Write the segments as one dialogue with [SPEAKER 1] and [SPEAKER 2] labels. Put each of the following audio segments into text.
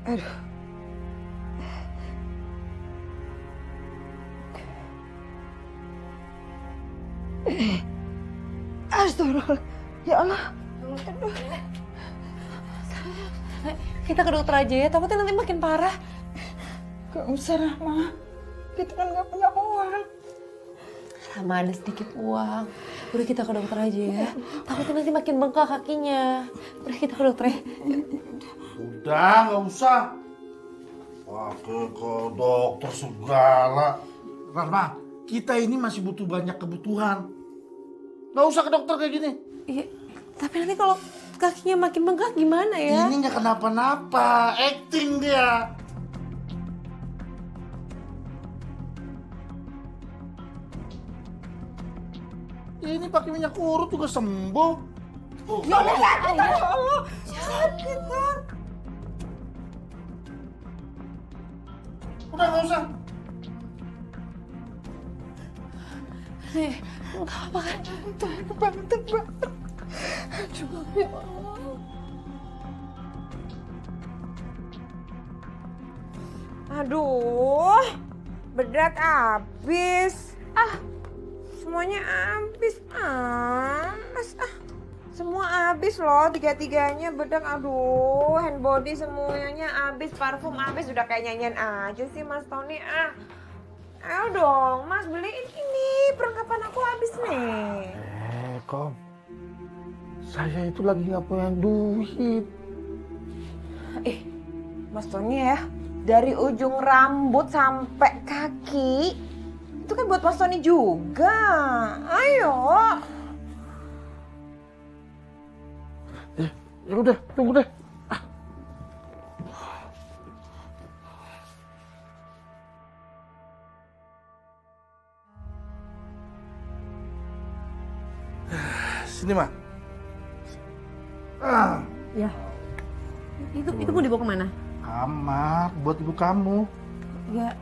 [SPEAKER 1] Aduh. Astagfirullah. Ya Allah. Aduh.
[SPEAKER 2] Kita ke dokter aja ya, takutnya nanti makin parah.
[SPEAKER 1] Gak usah, Rahma. Kita kan gak punya uang.
[SPEAKER 2] Sama ada sedikit uang. Udah kita ke dokter aja ya. Takutnya nanti makin bengkak kakinya. Udah kita ke dokter ya.
[SPEAKER 3] Udah, nggak usah. Pakai ke dokter segala. Rahma, kita ini masih butuh banyak kebutuhan. Nggak usah ke dokter kayak gini.
[SPEAKER 2] Iya, tapi nanti kalau kakinya makin bengkak gimana ya?
[SPEAKER 3] Ini nggak kenapa-napa, acting dia. Ini pakai minyak urut juga sembuh. Oh,
[SPEAKER 1] Ya Allah, sakit, ya Allah. Sakit, kan?
[SPEAKER 3] udah nggak usah.
[SPEAKER 2] Nih, nggak apa-apa kan?
[SPEAKER 1] Tebak. Aduh, ya Allah.
[SPEAKER 4] Aduh, berat abis. Semuanya abis. Semua abis loh, tiga-tiganya bedak. Aduh, hand body semuanya abis, parfum abis. Udah kayak nyanyian aja sih Mas Tony. Ayo dong, Mas beliin ini. Perlengkapan aku habis nih.
[SPEAKER 3] Kom, saya itu lagi nggak punya duit.
[SPEAKER 4] Mas Tony ya, dari ujung rambut sampai kaki itu kan buat Mas Tony juga. Ayo.
[SPEAKER 3] Ya udah, tunggu deh. Sini, Ma.
[SPEAKER 2] Ya. Itu mau dibawa kemana?
[SPEAKER 3] Kamar buat ibu kamu.
[SPEAKER 2] Ya,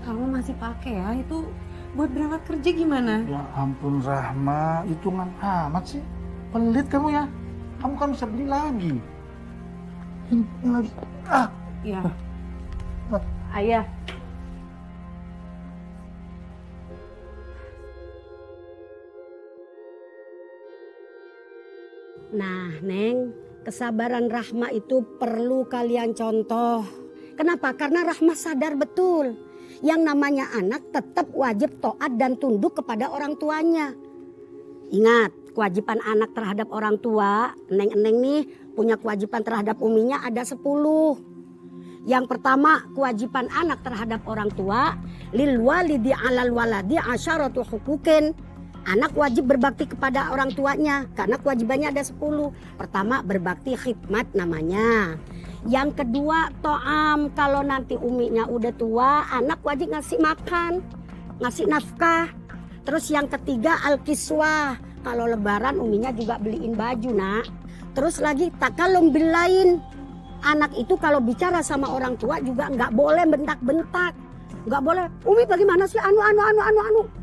[SPEAKER 2] kamu masih pakai ya? Itu buat berangkat kerja gimana?
[SPEAKER 3] Ya ampun, Rahma, hitungan amat sih. Pelit kamu ya. Kamu kan bisa beli lagi. Ini lagi.
[SPEAKER 2] Iya. Ayah.
[SPEAKER 5] Nah, Neng, kesabaran Rahma itu perlu kalian contoh. Kenapa? Karena Rahma sadar betul. Yang namanya anak tetap wajib taat dan tunduk kepada orang tuanya. Ingat, kewajiban anak terhadap orang tua, Neng nih punya kewajiban terhadap uminya ada 10. Yang pertama, kewajiban anak terhadap orang tua, lil walidi alal waladi asyaratu hukukin. Anak wajib berbakti kepada orang tuanya karena kewajibannya ada 10. Pertama, berbakti khidmat namanya. Yang kedua, to'am. Kalau nanti uminya udah tua, anak wajib ngasih makan, ngasih nafkah. Terus yang ketiga, al-kiswah. Kalau lebaran uminya juga beliin baju, nak. Terus lagi, takalum bilain. Anak itu kalau bicara sama orang tua juga nggak boleh bentak-bentak. Nggak boleh, Umi bagaimana sih anu.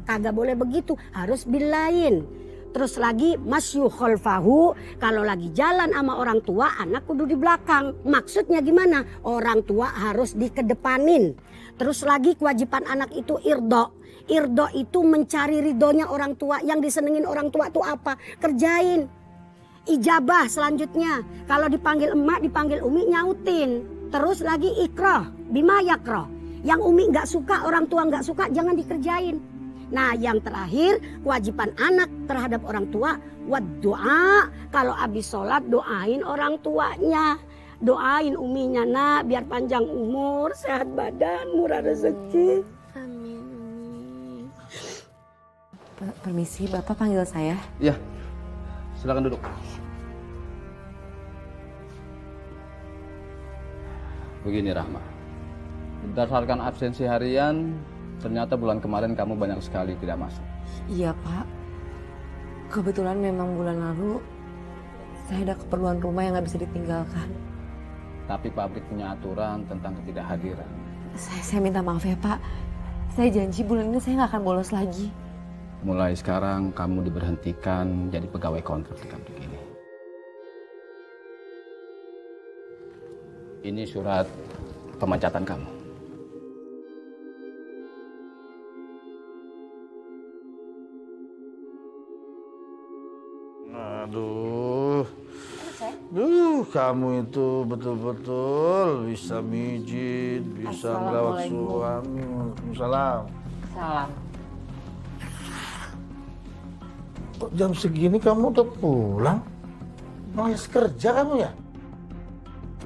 [SPEAKER 5] Kagak boleh begitu, harus bilain. Terus lagi masyu khalfahu, kalau lagi jalan sama orang tua anak kudu di belakang. Maksudnya gimana? Orang tua harus dikedepanin. Terus lagi kewajiban anak itu irdo. Irdo itu mencari ridhonya orang tua. Yang disenengin orang tua itu apa? Kerjain. Ijabah selanjutnya. Kalau dipanggil emak, dipanggil umi nyautin. Terus lagi ikroh, bima yakroh. Yang umi nggak suka, orang tua nggak suka, jangan dikerjain. Nah, yang terakhir kewajiban anak terhadap orang tua, wad doa. Kalau habis sholat doain orang tuanya, doain uminya nak biar panjang umur, sehat badan, murah rezeki.
[SPEAKER 2] Amin. Permisi, Bapak panggil saya.
[SPEAKER 6] Iya, silakan duduk. Begini Rahma, berdasarkan absensi harian, ternyata bulan kemarin kamu banyak sekali tidak masuk.
[SPEAKER 2] Iya, Pak. Kebetulan memang bulan lalu saya ada keperluan rumah yang nggak bisa ditinggalkan.
[SPEAKER 6] Tapi pabrik punya aturan tentang ketidakhadiran.
[SPEAKER 2] Saya minta maaf ya, Pak. Saya janji bulan ini saya nggak akan bolos lagi.
[SPEAKER 6] Mulai sekarang kamu diberhentikan jadi pegawai kontrak di pabrik ini. Ini surat pemecatan kamu.
[SPEAKER 3] Aduh. Kamu itu betul-betul bisa mijit, bisa merawat suami. Waalaikumsalam.
[SPEAKER 2] Salam.
[SPEAKER 3] Kok jam segini kamu udah pulang? Males kerja kamu ya?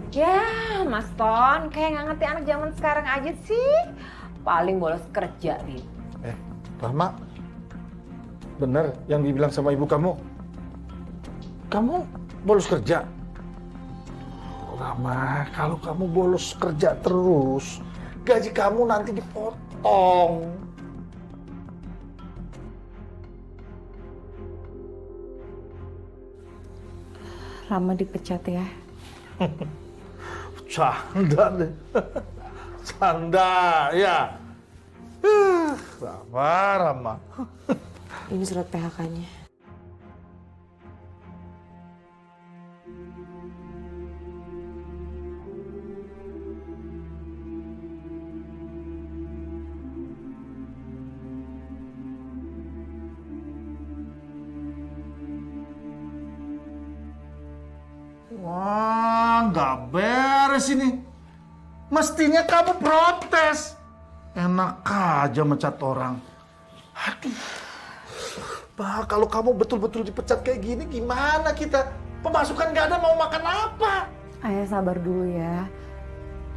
[SPEAKER 4] Ya, Mas Ton, kayak nggak ngerti anak zaman sekarang aja sih. Paling bolos kerja, Rin.
[SPEAKER 3] Rahma, bener yang dibilang sama ibu kamu? Kamu bolos kerja? Rahma, kalau kamu bolos kerja terus, gaji kamu nanti dipotong.
[SPEAKER 2] Rama dipecat ya.
[SPEAKER 3] Canda deh. Canda, ya. Rama.
[SPEAKER 2] Ini surat PHK-nya.
[SPEAKER 3] Wah, nggak beres ini. Mestinya kamu protes. Enak aja mecat orang. Aduh. Bah, kalau kamu betul-betul dipecat kayak gini, gimana kita? Pemasukan nggak ada, mau makan apa?
[SPEAKER 2] Ayah sabar dulu ya.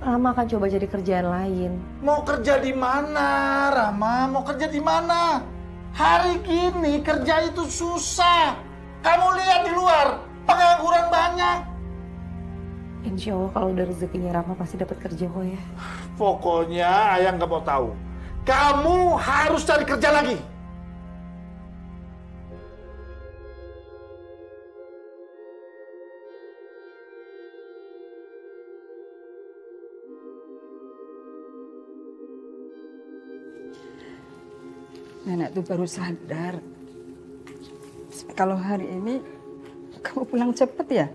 [SPEAKER 2] Rama akan coba jadi kerjaan lain.
[SPEAKER 3] Mau kerja di mana, Rama? Mau kerja di mana? Hari gini kerja itu susah. Kamu lihat di luar, pengangguran banyak.
[SPEAKER 2] Insya Allah kalau udah rezekinya Rama pasti dapat kerja kok ya.
[SPEAKER 3] Pokoknya ayah nggak mau tahu. Kamu harus cari kerja lagi.
[SPEAKER 1] Nenek tuh baru sadar. Kalau hari ini kamu pulang cepet ya?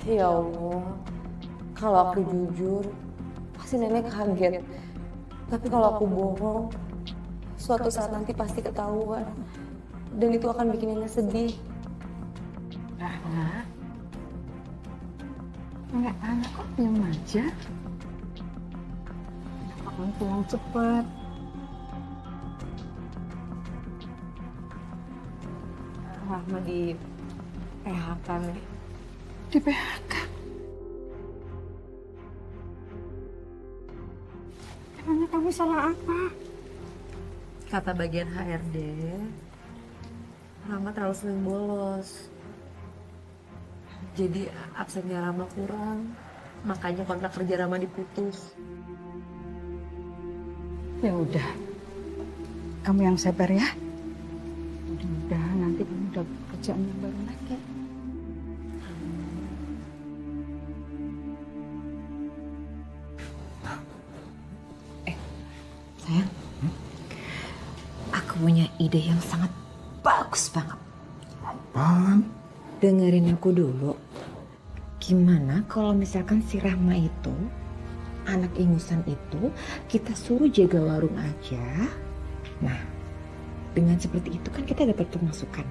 [SPEAKER 2] Ya Allah, kalau aku jujur, pasti nenek kaget. Tapi kalau aku bohong, suatu saat nanti pasti ketahuan. Dan itu akan bikin nenek sedih.
[SPEAKER 1] Rahma, enggak anak kok diam aja. Kenapa kamu pulang cepet?
[SPEAKER 2] Rahma di PHK nih.
[SPEAKER 1] Di PHK? Emangnya kamu salah apa?
[SPEAKER 2] Kata bagian HRD, Rama terlalu sering bolos. Jadi absennya Rama kurang, makanya kontrak kerja Rama diputus.
[SPEAKER 1] Ya udah, kamu yang sabar ya. Mudah-mudahan nanti kamu udah kerjaan yang baru lagi.
[SPEAKER 4] Sayang, aku punya ide yang sangat bagus banget.
[SPEAKER 3] Apaan?
[SPEAKER 4] Dengerin aku dulu. Gimana kalau misalkan si Rahma itu, anak ingusan itu, kita suruh jaga warung aja. Nah, dengan seperti itu kan kita dapat pemasukan.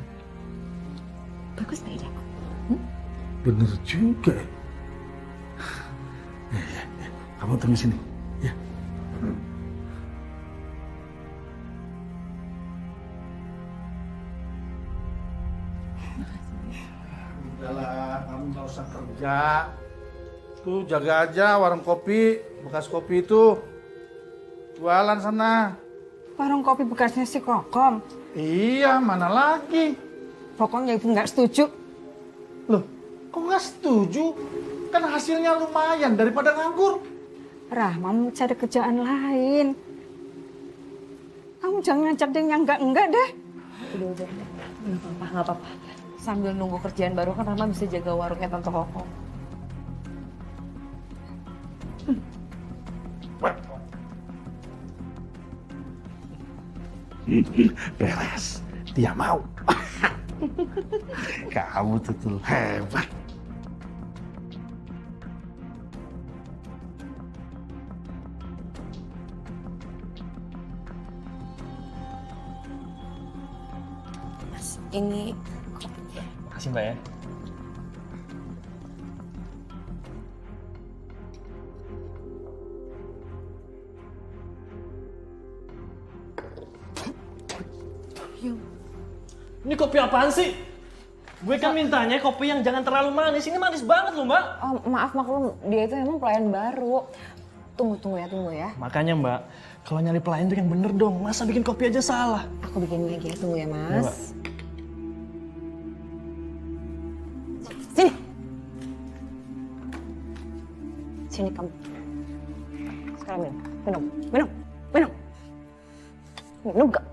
[SPEAKER 4] Bagus nggak ide aku?
[SPEAKER 3] Bener juga. Ya. Kamu tunggu sini. Ya. Udahlah, kamu nggak usah kerja. Tuh jaga aja warung kopi, bekas kopi itu. Jualan sana.
[SPEAKER 1] Warung kopi bekasnya si Kokom.
[SPEAKER 3] Iya, mana lagi?
[SPEAKER 1] Pokoknya ibu nggak setuju.
[SPEAKER 3] Loh, kok nggak setuju? Kan hasilnya lumayan daripada nganggur.
[SPEAKER 1] Rahma mau cari kerjaan lain. Kamu jangan ngajak dia yang enggak deh.
[SPEAKER 2] Udah. Nggak apa-apa. Sambil nunggu kerjaan baru kan Rama bisa jaga warungnya Tante Koko.
[SPEAKER 3] Beres, dia mau. Kamu tuh hebat.
[SPEAKER 2] Mas, ini
[SPEAKER 7] Makasih Mbak ya. Ini kopi apaan sih? Gue kan mintanya kopi yang jangan terlalu manis. Ini manis banget loh, Mbak.
[SPEAKER 2] oh, maaf maklum, dia itu emang pelayan baru. Tunggu ya.
[SPEAKER 7] Makanya Mbak, kalau nyari pelayan tuh yang bener dong. Masa bikin kopi aja salah?
[SPEAKER 2] Aku bikin lagi ya, tunggu ya
[SPEAKER 7] Ya,
[SPEAKER 2] Mas.
[SPEAKER 7] Mbak.
[SPEAKER 2] Sini. Sini kamu. Sekarang minum. Minum gak?